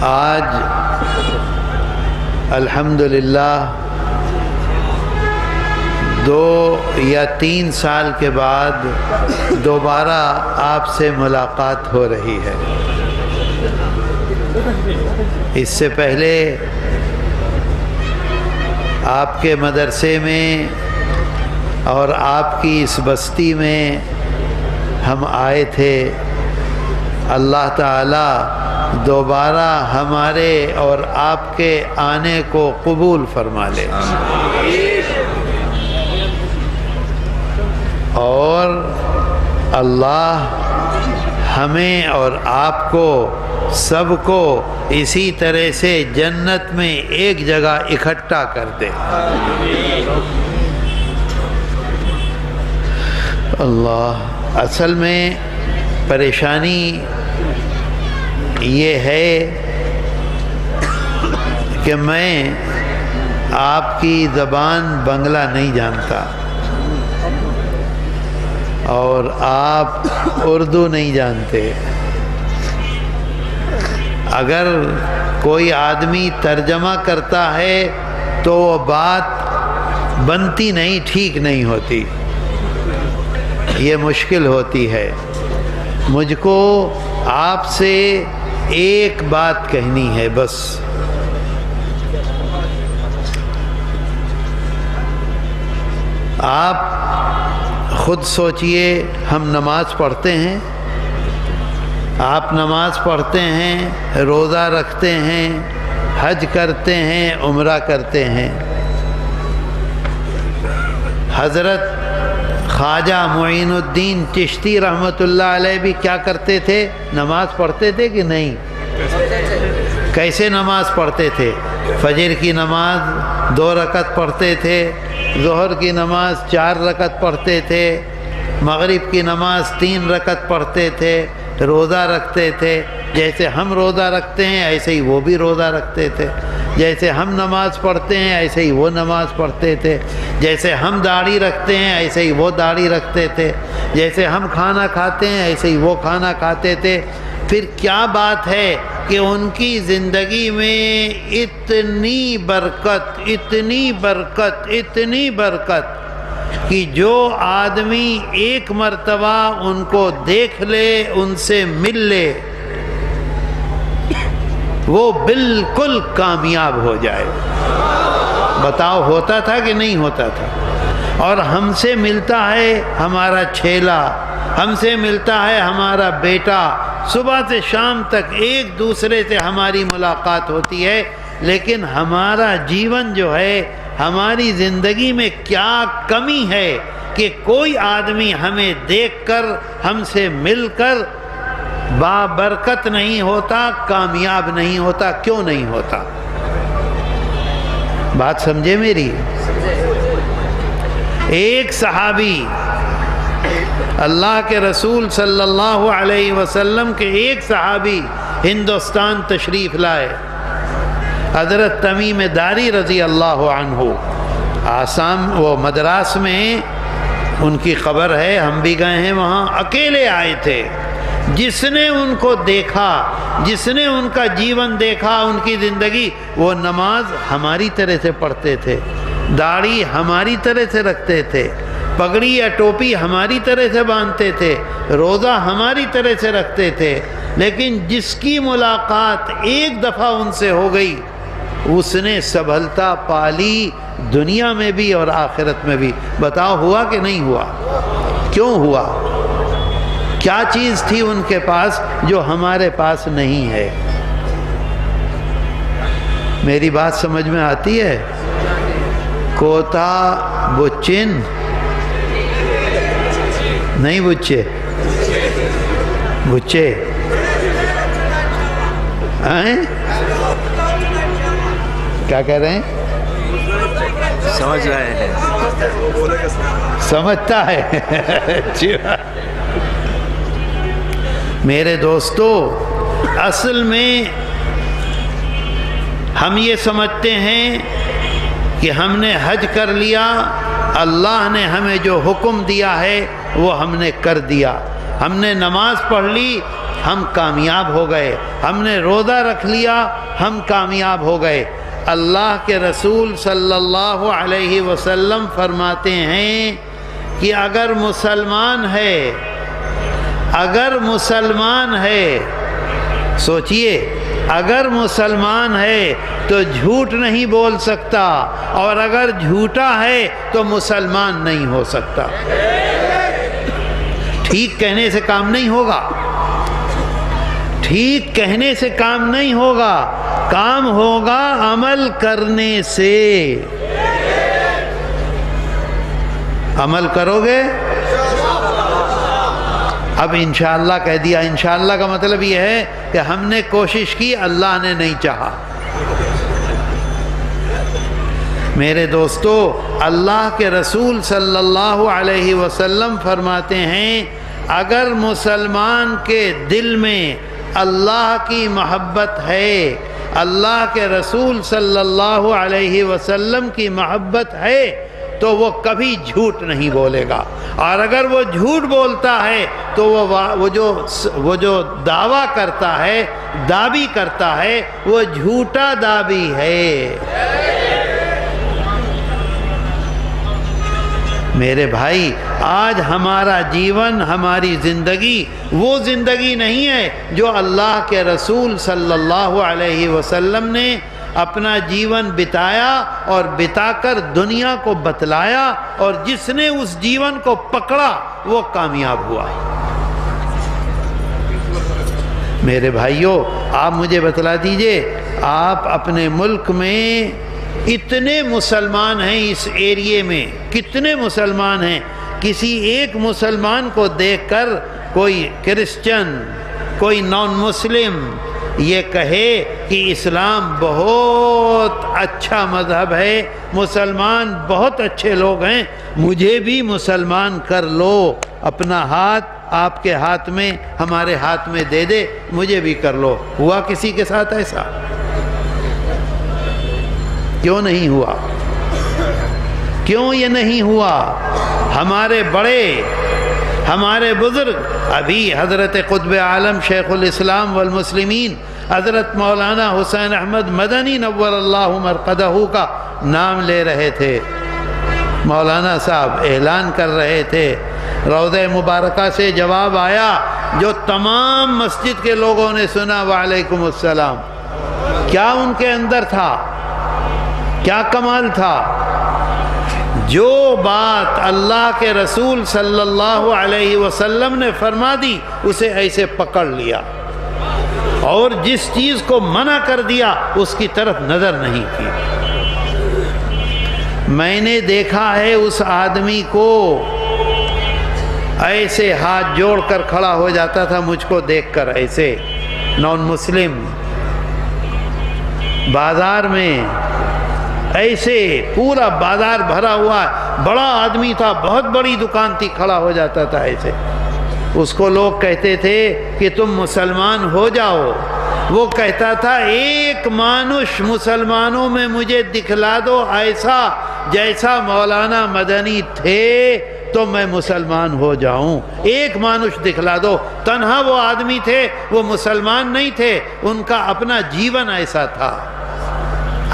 آج الحمدللہ 2 یا 3 سال کے بعد دوبارہ آپ سے ملاقات ہو رہی ہے۔ اس سے پہلے آپ کے مدرسے میں اور آپ کی اس بستی میں ہم آئے تھے۔ اللہ تعالی دوبارہ ہمارے اور آپ کے آنے کو قبول فرما لے، اور اللہ ہمیں اور آپ کو سب کو اسی طرح سے جنت میں ایک جگہ اکٹھا کر دے۔ اللہ، اصل میں پریشانی یہ ہے کہ میں آپ کی زبان بنگلہ نہیں جانتا اور آپ اردو نہیں جانتے۔ اگر کوئی آدمی ترجمہ کرتا ہے تو وہ بات بنتی نہیں، ٹھیک نہیں ہوتی، یہ مشکل ہوتی ہے۔ مجھ کو آپ سے ایک بات کہنی ہے بس۔ آپ خود سوچئے، ہم نماز پڑھتے ہیں، آپ نماز پڑھتے ہیں، روزہ رکھتے ہیں، حج کرتے ہیں، عمرہ کرتے ہیں۔ حضرت خواجہ معین الدین چشتی رحمۃ اللہ علیہ بھی کیا کرتے تھے؟ نماز پڑھتے تھے کہ نہیں؟ کیسے نماز پڑھتے تھے؟ فجر کی نماز 2 رکعت پڑھتے تھے، ظہر کی نماز 4 رکعت پڑھتے تھے، مغرب کی نماز 3 رکعت پڑھتے تھے، روزہ رکھتے تھے۔ جیسے ہم روزہ رکھتے ہیں ایسے ہی وہ بھی روزہ رکھتے تھے، جیسے ہم نماز پڑھتے ہیں ایسے ہی وہ نماز پڑھتے تھے، جیسے ہم داڑھی رکھتے ہیں ایسے ہی وہ داڑھی رکھتے تھے، جیسے ہم کھانا کھاتے ہیں ایسے ہی وہ کھانا کھاتے تھے۔ پھر کیا بات ہے کہ ان کی زندگی میں اتنی برکت، اتنی برکت، اتنی برکت کہ جو آدمی ایک مرتبہ ان کو دیکھ لے، ان سے مل لے، وہ بالکل کامیاب ہو جائے۔ بتاؤ ہوتا تھا کہ نہیں ہوتا تھا؟ اور ہم سے ملتا ہے ہمارا چھیلا، ہم سے ملتا ہے ہمارا بیٹا، صبح سے شام تک ایک دوسرے سے ہماری ملاقات ہوتی ہے، لیکن ہمارا جیون جو ہے، ہماری زندگی میں کیا کمی ہے کہ کوئی آدمی ہمیں دیکھ کر، ہم سے مل کر بابرکت نہیں ہوتا، کامیاب نہیں ہوتا۔ کیوں نہیں ہوتا؟ بات سمجھے میری؟ ایک صحابی، اللہ کے رسول صلی اللہ علیہ وسلم کے ایک صحابی ہندوستان تشریف لائے، حضرت تمیم داری رضی اللہ عنہ۔ آسام، وہ مدراس میں ان کی قبر ہے، ہم بھی گئے ہیں وہاں۔ اکیلے آئے تھے۔ جس نے ان کو دیکھا، جس نے ان کا جیون دیکھا، ان کی زندگی، وہ نماز ہماری طرح سے پڑھتے تھے، داڑھی ہماری طرح سے رکھتے تھے، پگڑی یا ٹوپی ہماری طرح سے باندھتے تھے، روزہ ہماری طرح سے رکھتے تھے، لیکن جس کی ملاقات ایک دفعہ ان سے ہو گئی، اس نے سبھلتا پالی، دنیا میں بھی اور آخرت میں بھی۔ بتاؤ ہوا کہ نہیں ہوا؟ کیوں ہوا؟ کیا چیز تھی ان کے پاس جو ہمارے پاس نہیں ہے؟ میری بات سمجھ میں آتی ہے؟ کوتا بچن نہیں، بچے بچے کیا کہہ رہے ہیں؟ سمجھ رہے ہیں، سمجھتا ہے۔ میرے دوستو، اصل میں ہم یہ سمجھتے ہیں کہ ہم نے حج کر لیا، اللہ نے ہمیں جو حکم دیا ہے وہ ہم نے کر دیا، ہم نے نماز پڑھ لی، ہم کامیاب ہو گئے، ہم نے روزہ رکھ لیا ہم کامیاب ہو گئے۔ اللہ کے رسول صلی اللہ علیہ وسلم فرماتے ہیں کہ اگر مسلمان ہے سوچئے، اگر مسلمان ہے تو جھوٹ نہیں بول سکتا، اور اگر جھوٹا ہے تو مسلمان نہیں ہو سکتا۔ ٹھیک کہنے سے کام نہیں ہوگا، ٹھیک کہنے سے کام نہیں ہوگا، کام ہوگا عمل کرنے سے۔ عمل کرو گے؟ اب انشاءاللہ کہہ دیا، انشاءاللہ کا مطلب یہ ہے کہ ہم نے کوشش کی، اللہ نے نہیں چاہا۔ میرے دوستو، اللہ کے رسول صلی اللہ علیہ وسلم فرماتے ہیں اگر مسلمان کے دل میں اللہ کی محبت ہے، اللہ کے رسول صلی اللہ علیہ وسلم کی محبت ہے، تو وہ کبھی جھوٹ نہیں بولے گا، اور اگر وہ جھوٹ بولتا ہے تو وہ جو دعویٰ کرتا ہے، دعوی کرتا ہے، وہ جھوٹا دعوی ہے۔ میرے بھائی، آج ہمارا جیون، ہماری زندگی وہ زندگی نہیں ہے جو اللہ کے رسول صلی اللہ علیہ وسلم نے اپنا جیون بتایا اور بتا کر دنیا کو بتلایا، اور جس نے اس جیون کو پکڑا وہ کامیاب ہوا۔ میرے بھائیوں، آپ مجھے بتلا دیجئے، آپ اپنے ملک میں اتنے مسلمان ہیں، اس ایریے میں کتنے مسلمان ہیں، کسی ایک مسلمان کو دیکھ کر کوئی کرسچن، کوئی نان مسلم یہ کہے کہ اسلام بہت اچھا مذہب ہے، مسلمان بہت اچھے لوگ ہیں، مجھے بھی مسلمان کر لو، اپنا ہاتھ آپ کے ہاتھ میں ہمارے ہاتھ میں دے دے، مجھے بھی کر لو۔ ہوا کسی کے ساتھ ایسا؟ کیوں نہیں ہوا؟ کیوں یہ نہیں ہوا؟ ہمارے بڑے، ہمارے بزرگ، ابھی حضرت قطب عالم شیخ الاسلام والمسلمین حضرت مولانا حسین احمد مدنی نور اللہ مرقدہ کا نام لے رہے تھے، مولانا صاحب اعلان کر رہے تھے، روضہ مبارکہ سے جواب آیا جو تمام مسجد کے لوگوں نے سنا، وعلیکم السلام۔ کیا ان کے اندر تھا؟ کیا کمال تھا؟ جو بات اللہ کے رسول صلی اللہ علیہ وسلم نے فرما دی اسے ایسے پکڑ لیا، اور جس چیز کو منع کر دیا اس کی طرف نظر نہیں کی۔ میں نے دیکھا ہے اس آدمی کو ایسے ہاتھ جوڑ کر کھڑا ہو جاتا تھا، مجھ کو دیکھ کر ایسے، نان مسلم، بازار میں ایسے پورا بازار بھرا ہوا ہے، بڑا آدمی تھا، بہت بڑی دکان تھی، کھڑا ہو جاتا تھا ایسے۔ اس کو لوگ کہتے تھے کہ تم مسلمان ہو جاؤ، وہ کہتا تھا ایک مانوش مسلمانوں میں مجھے دکھلا دو ایسا جیسا مولانا مدنی تھے تو میں مسلمان ہو جاؤں، ایک مانوش دکھلا دو۔ تنہا وہ آدمی تھے، وہ مسلمان نہیں تھے، ان کا اپنا جیون ایسا تھا۔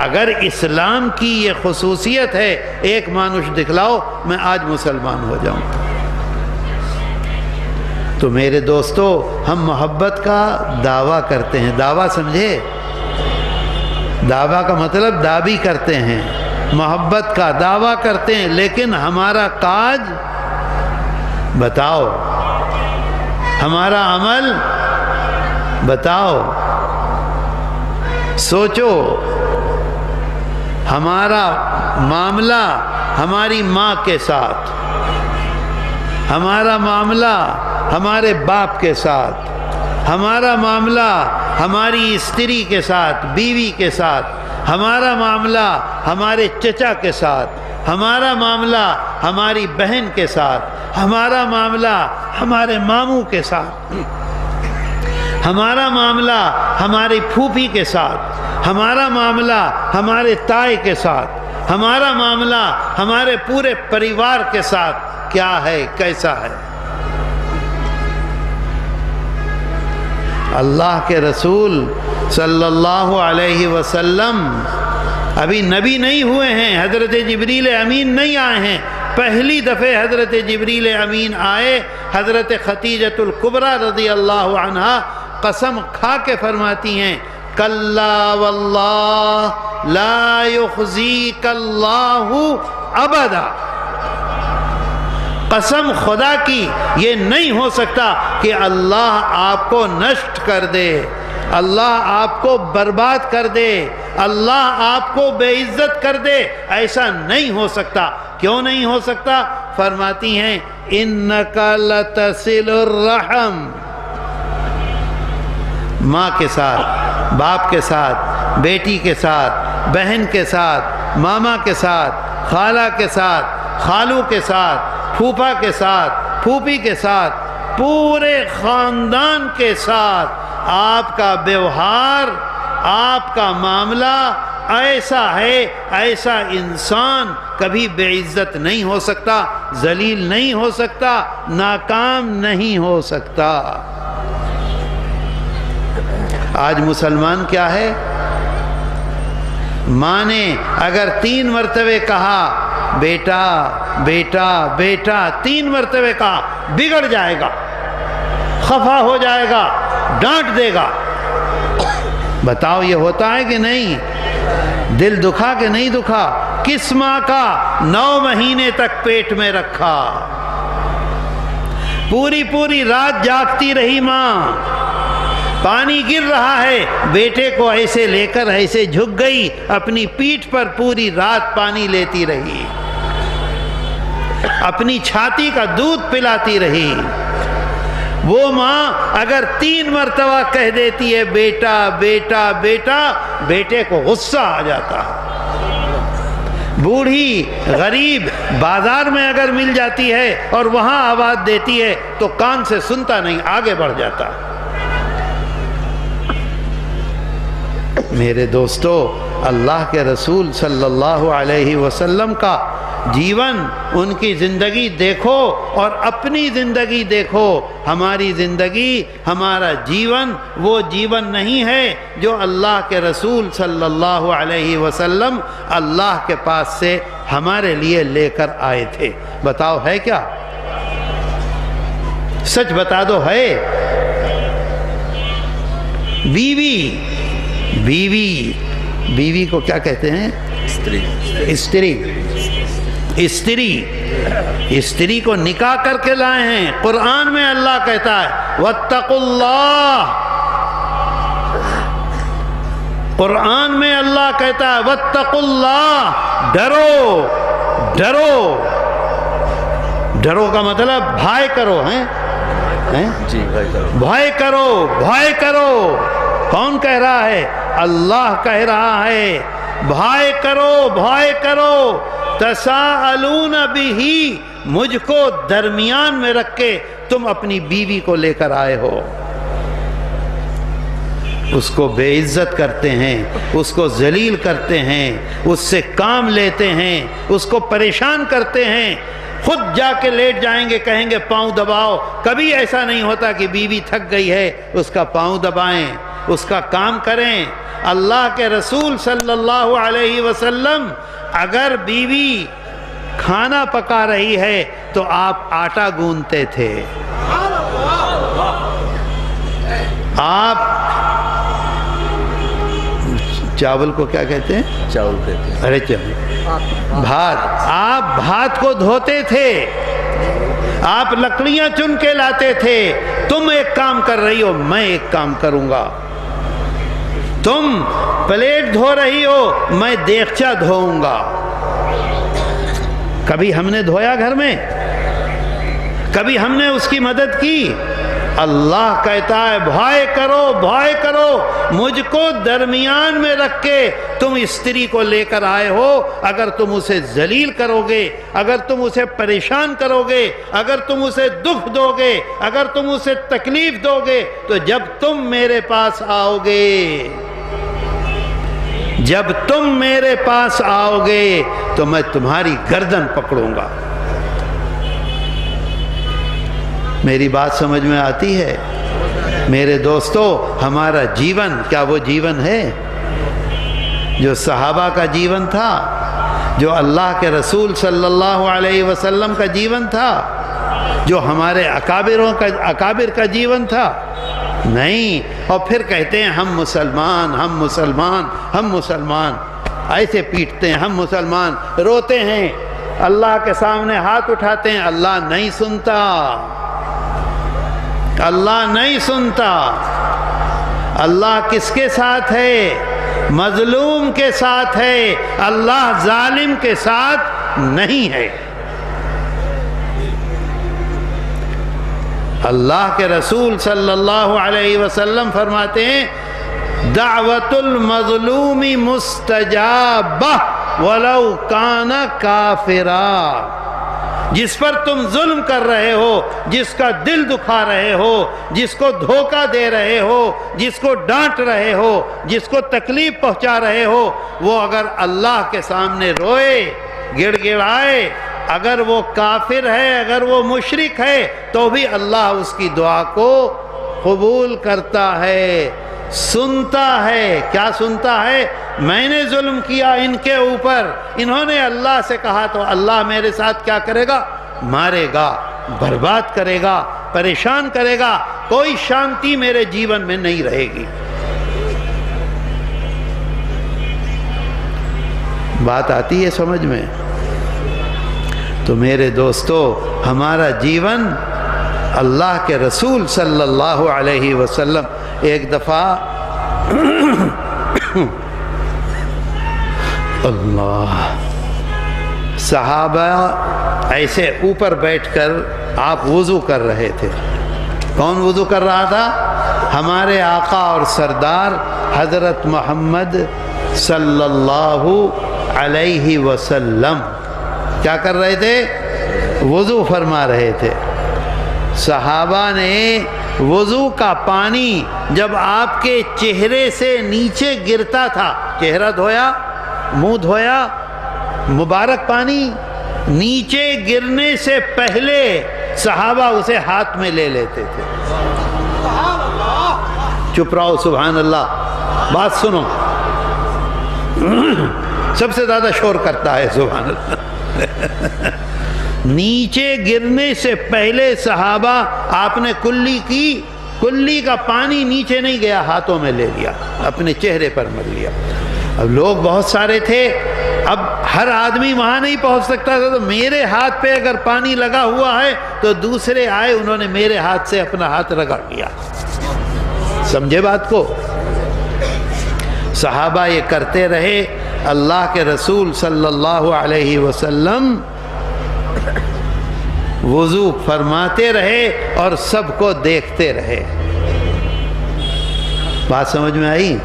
اگر اسلام کی یہ خصوصیت ہے، ایک مانوش دکھلاؤ میں آج مسلمان ہو جاؤں۔ تو میرے دوستو، ہم محبت کا دعویٰ کرتے ہیں، دعویٰ سمجھے؟ دعویٰ کا مطلب دعوی کرتے ہیں، محبت کا دعویٰ کرتے ہیں، لیکن ہمارا کاج بتاؤ، ہمارا عمل بتاؤ، سوچو۔ ہمارا معاملہ ہماری ماں کے ساتھ، ہمارا معاملہ ہمارے باپ کے ساتھ، ہمارا معاملہ ہماری استری کے ساتھ، بیوی کے ساتھ، ہمارا معاملہ ہمارے چچا کے ساتھ، ہمارا معاملہ ہماری بہن کے ساتھ، ہمارا معاملہ ہمارے ماموں کے ساتھ، ہمارا معاملہ ہماری پھوپھی کے ساتھ، ہمارا معاملہ ہمارے تائی کے ساتھ، ہمارا معاملہ ہمارے پورے پریوار کے ساتھ کیا ہے، کیسا ہے؟ اللہ کے رسول صلی اللہ علیہ وسلم ابھی نبی نہیں ہوئے ہیں، حضرت جبریل امین نہیں آئے ہیں، پہلی دفعہ حضرت جبریل امین آئے، حضرت خدیجۃ الکبریٰ رضی اللہ عنہا قسم کھا کے فرماتی ہیں کلا واللہ لا یخزیک اللہ ابدا، قسم خدا کی یہ نہیں ہو سکتا کہ اللہ آپ کو نشٹ کر دے، اللہ آپ کو برباد کر دے، اللہ آپ کو بے عزت کر دے، ایسا نہیں ہو سکتا۔ کیوں نہیں ہو سکتا؟ فرماتی ہیں انک لتصل الرحم، ماں کے ساتھ، باپ کے ساتھ، بیٹی کے ساتھ، بہن کے ساتھ، ماما کے ساتھ، خالہ کے ساتھ، خالو کے ساتھ، پھوپھا کے ساتھ، پھوپھی کے ساتھ، پورے خاندان کے ساتھ آپ کا ویوہار، آپ کا معاملہ ایسا ہے، ایسا انسان کبھی بے عزت نہیں ہو سکتا، ذلیل نہیں ہو سکتا، ناکام نہیں ہو سکتا۔ آج مسلمان کیا ہے؟ ماں نے اگر 3 مرتبہ کہا بیٹا بیٹا بیٹا، 3 مرتبہ کہا، بگڑ جائے گا، خفا ہو جائے گا، ڈانٹ دے گا۔ بتاؤ یہ ہوتا ہے کہ نہیں؟ دل دکھا کہ نہیں دکھا؟ کس ماں کا 9 مہینے تک پیٹ میں رکھا، پوری پوری رات جاگتی رہی ماں، پانی گر رہا ہے، بیٹے کو ایسے لے کر ایسے جھک گئی، اپنی پیٹھ پر پوری رات پانی لیتی رہی، اپنی چھاتی کا دودھ پلاتی رہی۔ وہ ماں اگر 3 مرتبہ کہہ دیتی ہے بیٹا بیٹا بیٹا، بیٹے کو غصہ آ جاتا۔ بوڑھی غریب بازار میں اگر مل جاتی ہے اور وہاں آواز دیتی ہے تو کان سے سنتا نہیں، آگے بڑھ جاتا۔ میرے دوستو، اللہ کے رسول صلی اللہ علیہ وسلم کا جیون، ان کی زندگی دیکھو اور اپنی زندگی دیکھو۔ ہماری زندگی، ہمارا جیون وہ جیون نہیں ہے جو اللہ کے رسول صلی اللہ علیہ وسلم اللہ کے پاس سے ہمارے لیے لے کر آئے تھے۔ بتاؤ ہے کیا؟ سچ بتا دو، ہے؟ بیوی کو کیا کہتے ہیں؟ استری کو نکاح کر کے لائے ہیں۔ قرآن میں اللہ کہتا ہے واتقوا اللہ، قرآن میں اللہ کہتا ہے واتقوا اللہ، ڈرو ڈرو۔ ڈرو کا مطلب بھائے کرو، ہیں؟ جی بھائے کرو، بھائے کرو۔ کون کہہ رہا ہے؟ اللہ کہہ رہا ہے بھائے کرو، بھائے کرو۔ تساءلون بہ، مجھ کو درمیان میں رکھ کے تم اپنی بیوی کو لے کر آئے ہو، اس کو بے عزت کرتے ہیں، اس کو ذلیل کرتے ہیں، اس سے کام لیتے ہیں، اس کو پریشان کرتے ہیں۔ خود جا کے لیٹ جائیں گے، کہیں گے پاؤں دباؤ۔ کبھی ایسا نہیں ہوتا کہ بیوی تھک گئی ہے اس کا پاؤں دبائیں، اس کا کام کریں۔ اللہ کے رسول صلی اللہ علیہ وسلم اگر بیوی کھانا پکا رہی ہے تو آپ آٹا گوندتے تھے، آپ چاول کو کیا کہتے ہیں؟ چاول کہتے ہیں، ارے چاول، بھات، آپ بھات کو دھوتے تھے، آپ لکڑیاں چن کے لاتے تھے۔ تم ایک کام کر رہی ہو، میں ایک کام کروں گا۔ تم پلیٹ دھو رہی ہو، میں دیگچا دھوؤں گا۔ کبھی ہم نے دھویا گھر میں؟ کبھی ہم نے اس کی مدد کی؟ اللہ کہتا ہے بھائی کرو، بھائی کرو۔ مجھ کو درمیان میں رکھ کے تم استری کو لے کر آئے ہو، اگر تم اسے ذلیل کرو گے، اگر تم اسے پریشان کرو گے، اگر تم اسے دکھ دو گے، اگر تم اسے تکلیف دو گے، تو جب تم میرے پاس آؤ گے، جب تم میرے پاس آؤ گے تو میں تمہاری گردن پکڑوں گا۔ میری بات سمجھ میں آتی ہے؟ میرے دوستو ہمارا جیون کیا وہ جیون ہے جو صحابہ کا جیون تھا، جو اللہ کے رسول صلی اللہ علیہ وسلم کا جیون تھا، جو ہمارے اکابر کا جیون تھا؟ نہیں۔ اور پھر کہتے ہیں ہم مسلمان، ہم مسلمان، ہم مسلمان، ایسے پیٹتے ہیں ہم مسلمان، روتے ہیں، اللہ کے سامنے ہاتھ اٹھاتے ہیں۔ اللہ نہیں سنتا، اللہ نہیں سنتا۔ اللہ کس کے ساتھ ہے؟ مظلوم کے ساتھ ہے، اللہ ظالم کے ساتھ نہیں ہے۔ اللہ کے رسول صلی اللہ علیہ وسلم فرماتے ہیں دعوت المظلوم مستجابہ ولو کان کافرا۔ جس پر تم ظلم کر رہے ہو، جس کا دل دکھا رہے ہو، جس کو دھوکہ دے رہے ہو، جس کو ڈانٹ رہے ہو، جس کو تکلیف پہنچا رہے ہو، وہ اگر اللہ کے سامنے روئے، گڑ گڑائے، اگر وہ کافر ہے، اگر وہ مشرک ہے، تو بھی اللہ اس کی دعا کو قبول کرتا ہے، سنتا ہے۔ کیا سنتا ہے؟ میں نے ظلم کیا ان کے اوپر، انہوں نے اللہ سے کہا تو اللہ میرے ساتھ کیا کرے گا؟ مارے گا، برباد کرے گا، پریشان کرے گا، کوئی شانتی میرے جیون میں نہیں رہے گی۔ بات آتی ہے سمجھ میں؟ تو میرے دوستو ہمارا جیون اللہ کے رسول صلی اللہ علیہ وسلم، ایک دفعہ اللہ صحابہ ایسے اوپر بیٹھ کر آپ وضو کر رہے تھے۔ کون وضو کر رہا تھا؟ ہمارے آقا اور سردار حضرت محمد صلی اللہ علیہ وسلم کیا کر رہے تھے؟ وضو فرما رہے تھے۔ صحابہ نے وضو کا پانی جب آپ کے چہرے سے نیچے گرتا تھا، چہرہ دھویا، منہ دھویا، مبارک پانی نیچے گرنے سے پہلے صحابہ اسے ہاتھ میں لے لیتے تھے۔ چپ رہو، سبحان اللہ، بات سنو، سب سے زیادہ شور کرتا ہے سبحان اللہ۔ نیچے گرنے سے پہلے صحابہ آپ نے کلی کا پانی نیچے نہیں گیا، ہاتھوں میں لے لیا، اپنے چہرے پر مل لیا۔ اب لوگ بہت سارے تھے، اب ہر آدمی وہاں نہیں پہنچ سکتا تھا، تو میرے ہاتھ پہ اگر پانی لگا ہوا ہے تو دوسرے آئے، انہوں نے میرے ہاتھ سے اپنا ہاتھ رگڑ لیا۔ سمجھے بات کو؟ صحابہ یہ کرتے رہے، اللہ کے رسول صلی اللہ علیہ وسلم وضو فرماتے رہے اور سب کو دیکھتے رہے۔ بات سمجھ میں آئی؟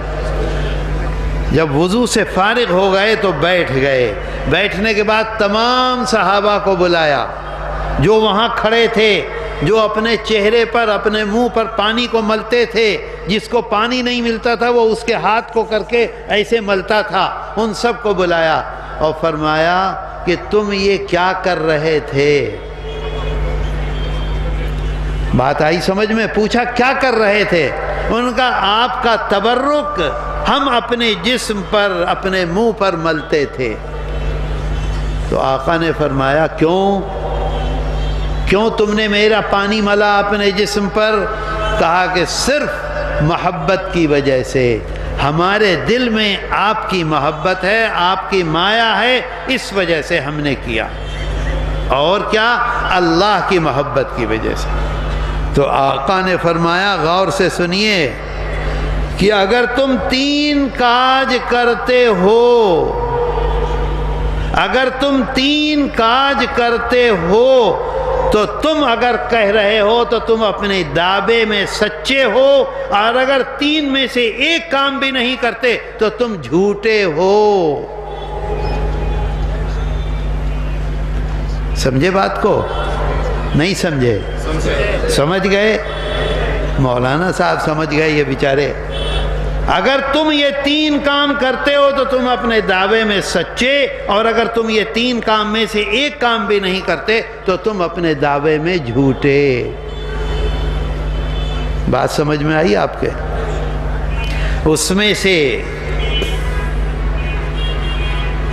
جب وضو سے فارغ ہو گئے تو بیٹھ گئے، بیٹھنے کے بعد تمام صحابہ کو بلایا جو وہاں کھڑے تھے، جو اپنے چہرے پر، اپنے منہ پر پانی کو ملتے تھے، جس کو پانی نہیں ملتا تھا وہ اس کے ہاتھ کو کر کے ایسے ملتا تھا، ان سب کو بلایا اور فرمایا کہ تم یہ کیا کر رہے تھے؟ بات آئی سمجھ میں؟ پوچھا کیا کر رہے تھے؟ ان کا آپ کا تبرک ہم اپنے جسم پر، اپنے منہ پر ملتے تھے۔ تو آقا نے فرمایا کیوں تم نے میرا پانی ملا اپنے جسم پر؟ کہا کہ صرف محبت کی وجہ سے، ہمارے دل میں آپ کی محبت ہے، آپ کی مایا ہے، اس وجہ سے ہم نے کیا، اور کیا؟ اللہ کی محبت کی وجہ سے۔ تو آقا نے فرمایا غور سے سنیے کہ اگر تم 3 کاج کرتے ہو، اگر تم 3 کاج کرتے ہو تو تم اگر کہہ رہے ہو تو تم اپنے دعوے میں سچے ہو، اور اگر 3 میں سے ایک کام بھی نہیں کرتے تو تم جھوٹے ہو۔ سمجھے بات کو؟ نہیں سمجھے؟ سمجھ گئے؟ مولانا صاحب سمجھ گئے یہ بیچارے۔ اگر تم یہ 3 کام کرتے ہو تو تم اپنے دعوے میں سچے، اور اگر تم یہ 3 کام میں سے ایک کام بھی نہیں کرتے تو تم اپنے دعوے میں جھوٹے۔ بات سمجھ میں آئی آپ کے؟ اس میں سے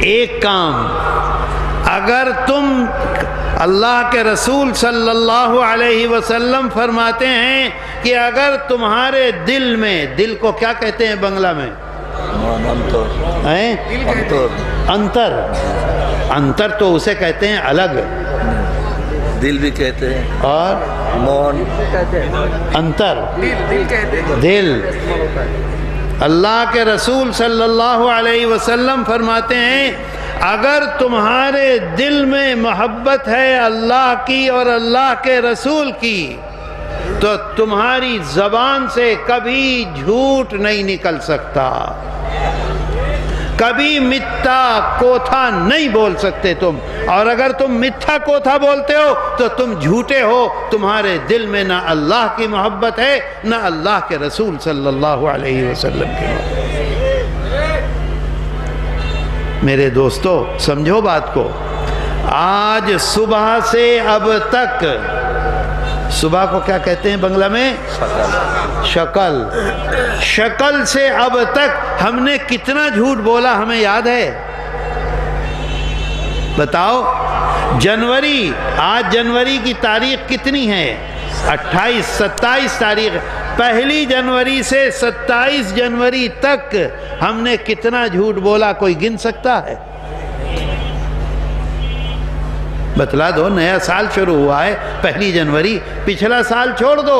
ایک کام اگر تم، اللہ کے رسول صلی اللہ علیہ وسلم فرماتے ہیں کہ اگر تمہارے دل میں، دل کو کیا کہتے ہیں بنگلہ میں؟ انتر، انتر تو اسے کہتے ہیں الگ، دل بھی کہتے ہیں اور مون انتر، دل۔ اللہ کے رسول صلی اللہ علیہ وسلم فرماتے ہیں اگر تمہارے دل میں محبت ہے اللہ کی اور اللہ کے رسول کی تو تمہاری زبان سے کبھی جھوٹ نہیں نکل سکتا، کبھی میٹھا کوتھا نہیں بول سکتے تم، اور اگر تم میٹھا کوتھا بولتے ہو تو تم جھوٹے ہو، تمہارے دل میں نہ اللہ کی محبت ہے نہ اللہ کے رسول صلی اللہ علیہ وسلم کی محبت۔ میرے دوستو سمجھو بات کو، آج صبح سے اب تک، صبح کو کیا کہتے ہیں بنگلہ میں؟ شکل، شکل سے اب تک ہم نے کتنا جھوٹ بولا ہمیں یاد ہے؟ بتاؤ۔ جنوری، آج جنوری کی تاریخ کتنی ہے؟ 28، 27 تاریخ۔ پہلی جنوری سے 27 جنوری تک ہم نے کتنا جھوٹ بولا کوئی گن سکتا ہے؟ بتلا دو۔ نیا سال شروع ہوا ہے 1 جنوری، پچھلا سال چھوڑ دو،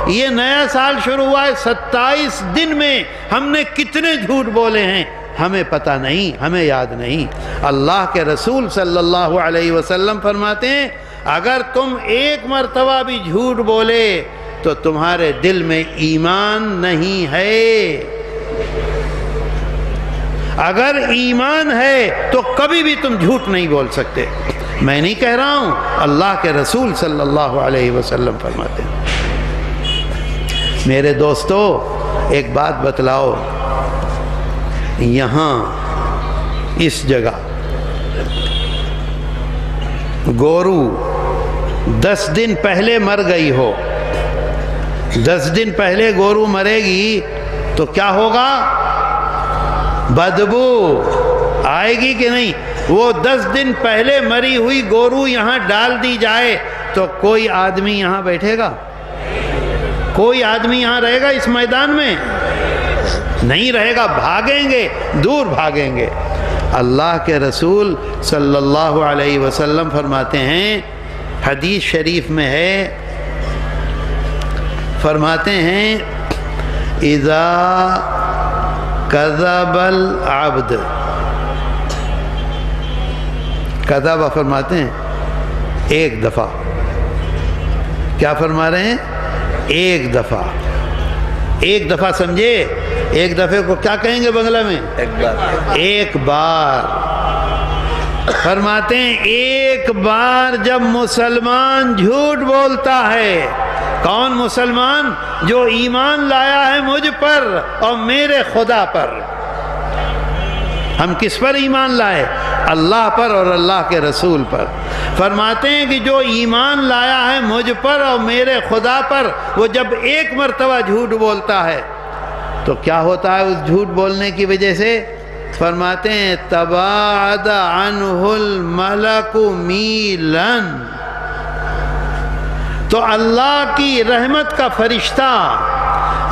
یہ نیا سال شروع ہوا ہے، 27 دن میں ہم نے کتنے جھوٹ بولے ہیں ہمیں پتہ نہیں، ہمیں یاد نہیں۔ اللہ کے رسول صلی اللہ علیہ وسلم فرماتے ہیں اگر تم ایک مرتبہ بھی جھوٹ بولے تو تمہارے دل میں ایمان نہیں ہے، اگر ایمان ہے تو کبھی بھی تم جھوٹ نہیں بول سکتے۔ میں نہیں کہہ رہا ہوں، اللہ کے رسول صلی اللہ علیہ وسلم فرماتے ہیں۔ میرے دوستو ایک بات بتلاؤ، یہاں اس جگہ گورو 10 دن پہلے مر گئی ہو، 10 دن پہلے گورو مرے گی تو کیا ہوگا؟ بدبو آئے گی کہ نہیں؟ وہ 10 دن پہلے مری ہوئی گورو یہاں ڈال دی جائے تو کوئی آدمی یہاں بیٹھے گا؟ کوئی آدمی یہاں رہے گا اس میدان میں؟ نہیں رہے گا، بھاگیں گے، دور بھاگیں گے۔ اللہ کے رسول صلی اللہ علیہ وسلم فرماتے ہیں، حدیث شریف میں ہے، فرماتے ہیں اذا کذب العبد، کذب فرماتے ہیں ایک دفعہ، کیا فرما رہے ہیں؟ ایک دفعہ، ایک دفعہ سمجھے؟ ایک دفعے کو کیا کہیں گے بنگلہ میں؟ ایک بار۔ فرماتے ہیں ایک بار جب مسلمان جھوٹ بولتا ہے، کون مسلمان؟ جو ایمان لایا ہے مجھ پر اور میرے خدا پر۔ ہم کس پر ایمان لائے؟ اللہ پر اور اللہ کے رسول پر۔ فرماتے ہیں کہ جو ایمان لایا ہے مجھ پر اور میرے خدا پر، وہ جب ایک مرتبہ جھوٹ بولتا ہے تو کیا ہوتا ہے اس جھوٹ بولنے کی وجہ سے؟ فرماتے ہیں تباعد عنہ الملک میلا، تو اللہ کی رحمت کا فرشتہ،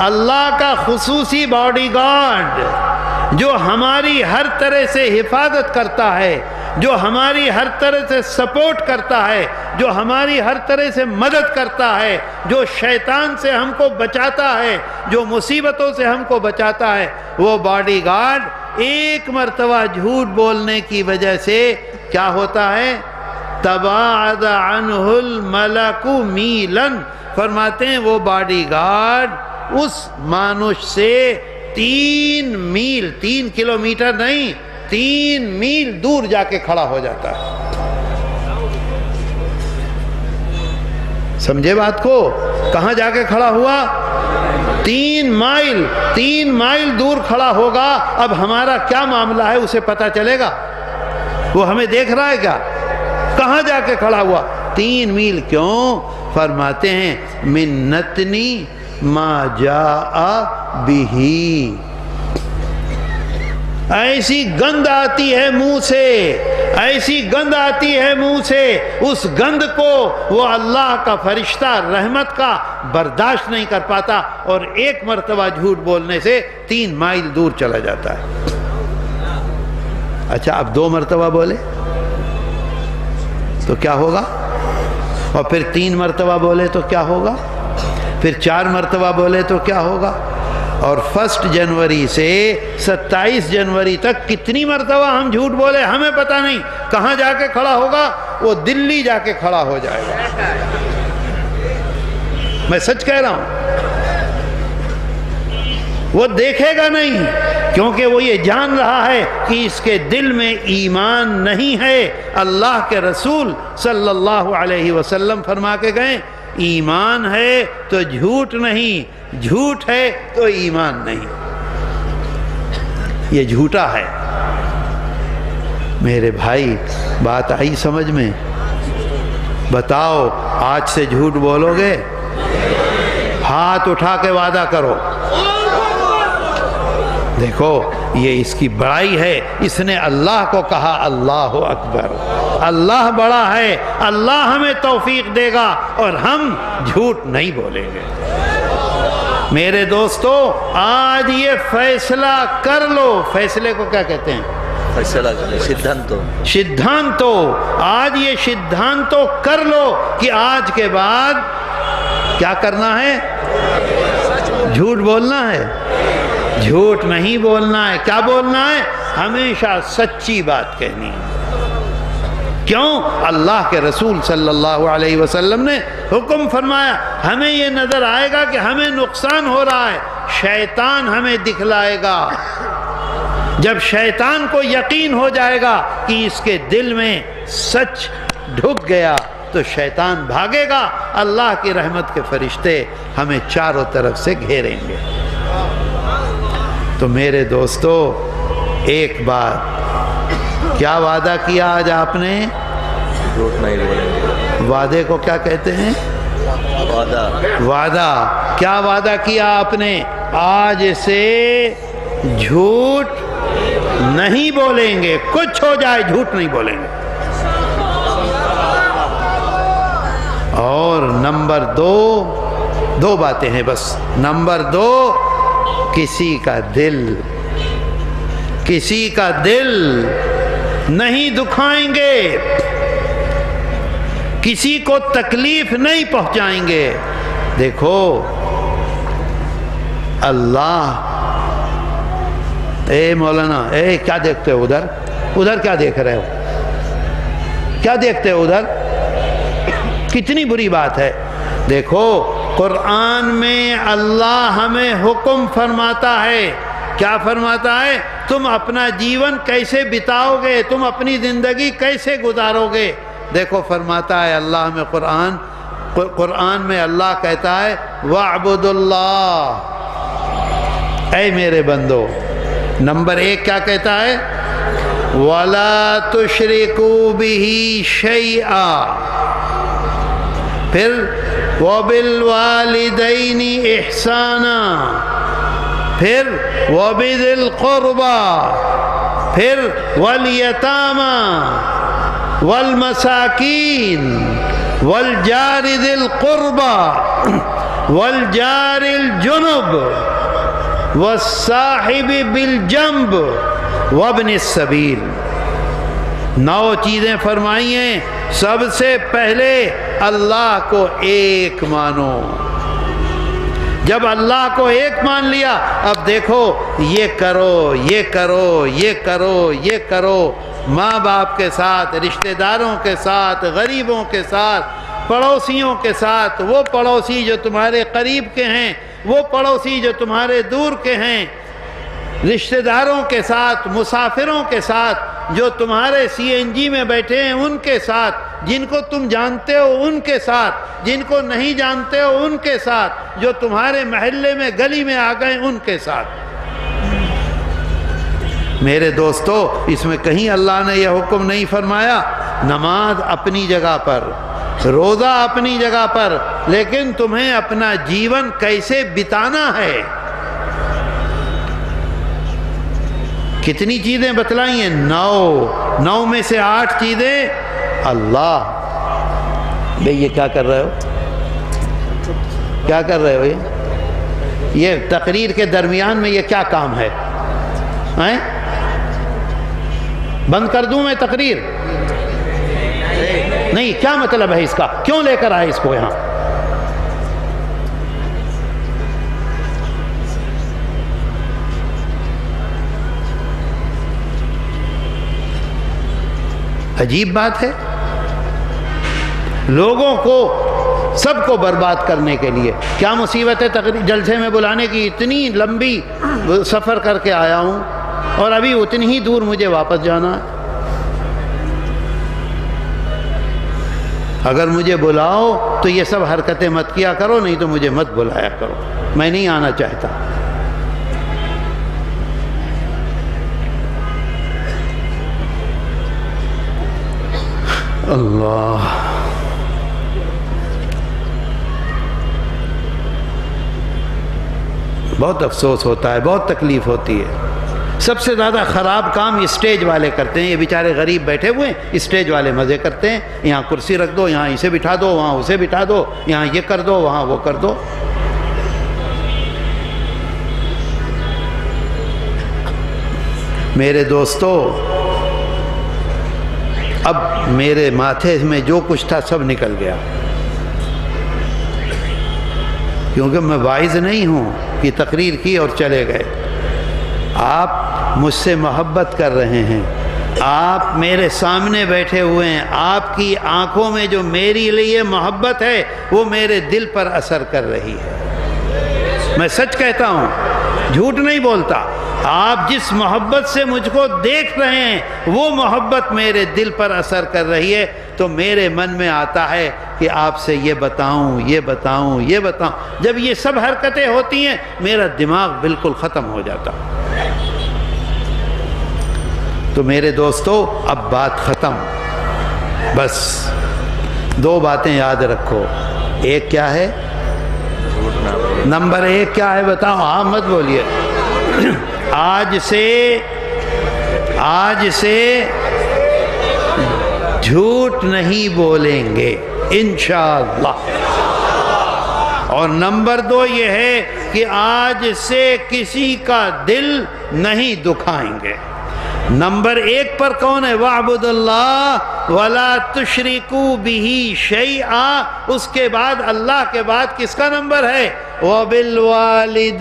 اللہ کا خصوصی باڈی گارڈ جو ہماری ہر طرح سے حفاظت کرتا ہے، جو ہماری ہر طرح سے سپورٹ کرتا ہے، جو ہماری ہر طرح سے مدد کرتا ہے، جو شیطان سے ہم کو بچاتا ہے، جو مصیبتوں سے ہم کو بچاتا ہے، وہ باڈی گارڈ ایک مرتبہ جھوٹ بولنے کی وجہ سے کیا ہوتا ہے؟ تباعد عنہ الملک میلا۔ فرماتے ہیں وہ باڈی گارڈ اس مانوش سے 3 میل، 3 کلومیٹر نہیں، 3 میل دور جا کے کھڑا ہو جاتا ہے۔ سمجھے بات کو؟ کہاں جا کے کھڑا ہوا؟ 3 مائل دور کھڑا ہوگا۔ اب ہمارا کیا معاملہ ہے اسے پتہ چلے گا؟ وہ ہمیں دیکھ رہا ہے کیا؟ کہاں جا کے کھڑا ہوا؟ 3 میل۔ کیوں؟ فرماتے ہیں من نتنی ما جاء بہی۔ ایسی گند آتی ہے منہ سے، ایسی گند آتی ہے منہ سے، اس گند کو وہ اللہ کا فرشتہ رحمت کا برداشت نہیں کر پاتا، اور ایک مرتبہ جھوٹ بولنے سے 3 مائل دور چلا جاتا ہے۔ اچھا اب 2 مرتبہ بولے تو کیا ہوگا؟ اور پھر 3 مرتبہ بولے تو کیا ہوگا؟ پھر 4 مرتبہ بولے تو کیا ہوگا؟ اور 1 جنوری سے 27 جنوری تک کتنی مرتبہ ہم جھوٹ بولے ہمیں پتہ نہیں، کہاں جا کے کھڑا ہوگا؟ وہ دلی جا کے کھڑا ہو جائے گا۔ میں سچ کہہ رہا ہوں، وہ دیکھے گا نہیں، کیونکہ وہ یہ جان رہا ہے کہ اس کے دل میں ایمان نہیں ہے۔ اللہ کے رسول صلی اللہ علیہ وسلم فرما کے گئے، ایمان ہے تو جھوٹ نہیں، جھوٹ ہے تو ایمان نہیں، یہ جھوٹا ہے۔ میرے بھائی بات آئی سمجھ میں؟ بتاؤ آج سے جھوٹ بولو گے؟ ہاتھ اٹھا کے وعدہ کرو۔ دیکھو یہ اس کی بڑائی ہے، اس نے اللہ کو کہا اللہ اکبر، اللہ بڑا ہے، اللہ ہمیں توفیق دے گا اور ہم جھوٹ نہیں بولیں گے۔ میرے دوستو آج یہ فیصلہ کر لو، فیصلے کو کیا کہتے ہیں؟ فیصلہ کریں، سدھانتو۔ آج یہ سدھانتو کر لو کہ آج کے بعد کیا کرنا ہے؟ جھوٹ بولنا ہے، جھوٹ نہیں بولنا ہے۔ کیا بولنا ہے؟ ہمیشہ سچی بات کہنی ہے۔ کیوں؟ اللہ کے رسول صلی اللہ علیہ وسلم نے حکم فرمایا۔ ہمیں یہ نظر آئے گا کہ ہمیں نقصان ہو رہا ہے، شیطان ہمیں دکھلائے گا۔ جب شیطان کو یقین ہو جائے گا کہ اس کے دل میں سچ ڈھک گیا تو شیطان بھاگے گا، اللہ کی رحمت کے فرشتے ہمیں چاروں طرف سے گھیریں گے۔ تو میرے دوستو ایک بات، کیا وعدہ کیا آج آپ نے؟ جھوٹ نہیں بولیں گے۔ وعدے کو کیا کہتے ہیں؟ وعدہ۔ وعدہ۔ کیا وعدہ کیا آپ نے؟ آج سے جھوٹ نہیں بولیں گے، کچھ ہو جائے جھوٹ نہیں بولیں گے۔ اور نمبر 2 باتیں ہیں بس۔ نمبر 2، کسی کا دل نہیں دکھائیں گے، کسی کو تکلیف نہیں پہنچائیں گے۔ دیکھو اللہ، اے مولانا، اے کیا دیکھتے ہو ادھر کیا دیکھ رہے ہو؟ کیا دیکھتے ہو ادھر؟ کتنی بری بات ہے۔ دیکھو قرآن میں اللہ ہمیں حکم فرماتا ہے، کیا فرماتا ہے؟ تم اپنا جیون کیسے بتاؤ گے، تم اپنی زندگی کیسے گزارو گے۔ دیکھو فرماتا ہے اللہ میں، قرآن میں اللہ کہتا ہے وَاعْبُدُ اللَّهَ، اے میرے بندو۔ نمبر 1 کیا کہتا ہے؟ وَلَا تُشْرِكُوا بِهِ شَيْئًا، پھر وَبِالْوَالِدَيْنِ إِحْسَانًا، پھر وَبِذِي الْقُرْبَى، پھر وَالْيَتَامَى وَالْمَسَاكِينِ وَالْجَارِ ذِي الْقُرْبَى وَالْجَارِ الْجُنُبِ وَالصَّاحِبِ بِالْجَنبِ وَابْنِ السَّبِيلِ۔ 9 چیزیں فرمائی ہیں۔ سب سے پہلے اللہ کو ایک مانو۔ جب اللہ کو ایک مان لیا، اب دیکھو یہ کرو، یہ کرو، یہ کرو، یہ کرو، ماں باپ کے ساتھ، رشتہ داروں کے ساتھ، غریبوں کے ساتھ، پڑوسیوں کے ساتھ، وہ پڑوسی جو تمہارے قریب کے ہیں، وہ پڑوسی جو تمہارے دور کے ہیں، رشتہ داروں کے ساتھ، مسافروں کے ساتھ، جو تمہارے CNG میں بیٹھے ہیں ان کے ساتھ، جن کو تم جانتے ہو ان کے ساتھ، جن کو نہیں جانتے ہو ان کے ساتھ، جو تمہارے محلے میں گلی میں آ گئے ان کے ساتھ۔ میرے دوستو اس میں کہیں اللہ نے یہ حکم نہیں فرمایا نماز اپنی جگہ پر، روزہ اپنی جگہ پر، لیکن تمہیں اپنا جیون کیسے بتانا ہے۔ کتنی چیزیں بتلائی ہیں؟ 9 میں سے 8 چیزیں اللہ۔ بھئی یہ کیا کر رہے ہو؟ کیا کر رہے ہو؟ یہ تقریر کے درمیان میں یہ کیا کام ہے؟ بند کر دوں میں تقریر؟ نہیں، کیا مطلب ہے اس کا؟ کیوں لے کر آئے اس کو یہاں؟ عجیب بات ہے، لوگوں کو سب کو برباد کرنے کے لیے کیا مصیبت ہے تقریر جلسے میں بلانے کی؟ اتنی لمبی سفر کر کے آیا ہوں اور ابھی اتنی ہی دور مجھے واپس جانا ہے۔ اگر مجھے بلاؤ تو یہ سب حرکتیں مت کیا کرو، نہیں تو مجھے مت بلایا کرو، میں نہیں آنا چاہتا۔ اللہ، بہت افسوس ہوتا ہے، بہت تکلیف ہوتی ہے۔ سب سے زیادہ خراب کام اسٹیج والے کرتے ہیں۔ یہ بیچارے غریب بیٹھے ہوئے ہیں، اسٹیج والے مزے کرتے ہیں، یہاں کرسی رکھ دو، یہاں اسے بٹھا دو، وہاں اسے بٹھا دو، یہاں یہ کر دو، وہاں وہ کر دو۔ میرے دوستو، اب میرے ماتھے میں جو کچھ تھا سب نکل گیا، کیونکہ میں واعظ نہیں ہوں کہ تقریر کی اور چلے گئے۔ آپ مجھ سے محبت کر رہے ہیں، آپ میرے سامنے بیٹھے ہوئے ہیں، آپ کی آنکھوں میں جو میری لیے محبت ہے وہ میرے دل پر اثر کر رہی ہے۔ میں سچ کہتا ہوں، جھوٹ نہیں بولتا۔ آپ جس محبت سے مجھ کو دیکھ رہے ہیں وہ محبت میرے دل پر اثر کر رہی ہے، تو میرے من میں آتا ہے کہ آپ سے یہ بتاؤں، یہ بتاؤں، یہ بتاؤں۔ جب یہ سب حرکتیں ہوتی ہیں میرا دماغ بالکل ختم ہو جاتا۔ تو میرے دوستو، اب بات ختم، بس 2 باتیں یاد رکھو۔ ایک کیا ہے؟ نمبر 1 کیا ہے بتاؤ؟ ہاں مت بولیے۔ آج سے جھوٹ نہیں بولیں گے انشاءاللہ۔ اور نمبر 2 یہ ہے کہ آج سے کسی کا دل نہیں دکھائیں گے۔ نمبر 1 پر کون ہے؟ وَاعْبُدُوا اللَّهَ وَلَا تُشْرِكُوا بِهِ شَيْئًا۔ اس کے بعد اللہ کے بعد کس کا نمبر ہے؟ وَبِالْوَالِدَيْنِ،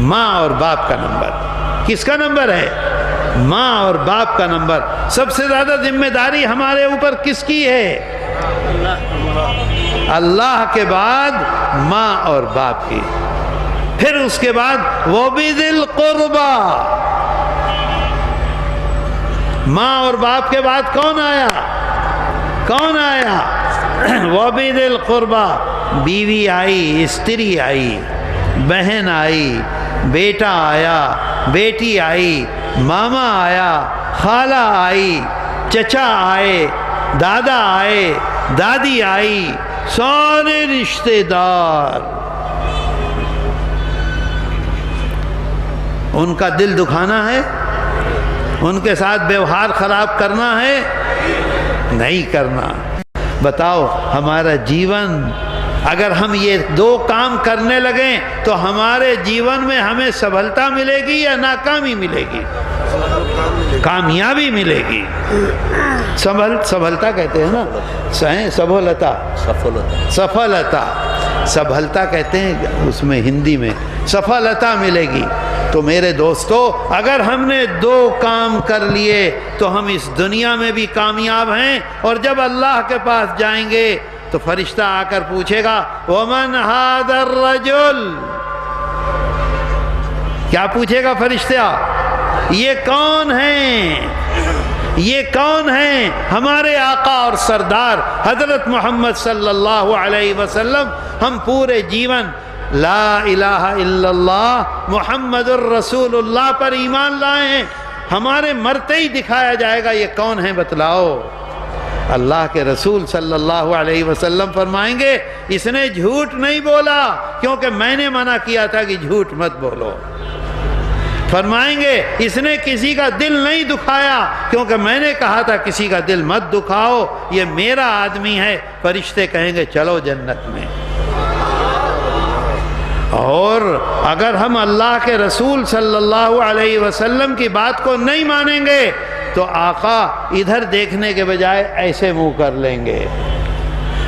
ماں اور باپ کا نمبر۔ کس کا نمبر ہے؟ ماں اور باپ کا نمبر۔ سب سے زیادہ ذمہ داری ہمارے اوپر کس کی ہے؟ اللہ کے بعد ماں اور باپ کی، پھر اس کے بعد وَبِذِي الْقُرْبَى۔ ماں اور باپ کے بعد کون آیا؟ کون آیا؟ وَبِذِي الْقُرْبَى، بیوی آئی، استری آئی، بہن آئی، بیٹا آیا، بیٹی آئی، ماما آیا، خالہ آئی، چچا آئے، دادا آئے، دادی آئی، سارے رشتہ دار۔ ان کا دل دکھانا ہے؟ ان کے ساتھ ویوہار خراب کرنا ہے؟ نہیں کرنا۔ بتاؤ، ہمارا جیون اگر ہم یہ 2 کام کرنے لگیں تو ہمارے جیون میں ہمیں سفلتا ملے گی یا ناکامی ملے گی؟ کامیابی ملے گی۔ سفلتا کہتے ہیں نا، سفلتا، سفلتا کہتے ہیں اس میں، ہندی میں سفلتا ملے گی۔ تو میرے دوستو، اگر ہم نے 2 کام کر لیے تو ہم اس دنیا میں بھی کامیاب ہیں، اور جب اللہ کے پاس جائیں گے تو فرشتہ آ کر پوچھے گا وَمَنْ هَذَا الرَّجُلُ، کیا پوچھے گا فرشتہ؟ یہ کون ہیں؟ یہ کون ہیں؟ ہمارے آقا اور سردار حضرت محمد صلی اللہ علیہ وسلم۔ ہم پورے جیون لا الہ الا اللہ محمد الرسول اللہ پر ایمان لائے ہیں، ہمارے مرتے ہی دکھایا جائے گا یہ کون ہیں بتلاؤ۔ اللہ کے رسول صلی اللہ علیہ وسلم فرمائیں گے اس نے جھوٹ نہیں بولا کیونکہ میں نے منع کیا تھا کہ جھوٹ مت بولو. فرمائیں گے اس نے کسی کا دل نہیں دکھایا کیونکہ میں نے کہا تھا کسی کا دل مت دکھاؤ، یہ میرا آدمی ہے. فرشتے کہیں گے چلو جنت میں. اور اگر ہم اللہ کے رسول صلی اللہ علیہ وسلم کی بات کو نہیں مانیں گے تو آقا ادھر دیکھنے کے بجائے ایسے منہ کر لیں گے،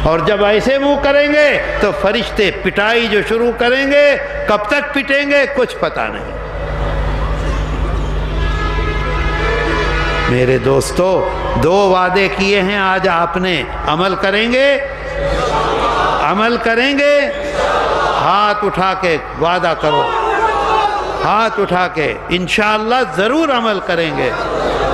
اور جب ایسے منہ کریں گے تو فرشتے پٹائی جو شروع کریں گے. کب تک پٹیں گے کچھ پتہ نہیں. میرے دوستو، 2 وعدے کیے ہیں آج آپ نے، عمل کریں گے؟ عمل کریں گے؟ ہاتھ اٹھا کے وعدہ کرو، ہاتھ اٹھا کے انشاءاللہ ضرور عمل کریں گے.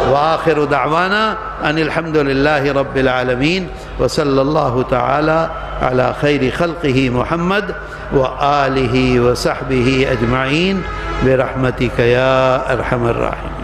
وآخر دعوانا ان الحمد للہ رب العالمین وصلی اللہ تعالی علی خیر خلقہ محمد وآلہ وصحبہ اجمعین برحمتک یا ارحم الراحمین.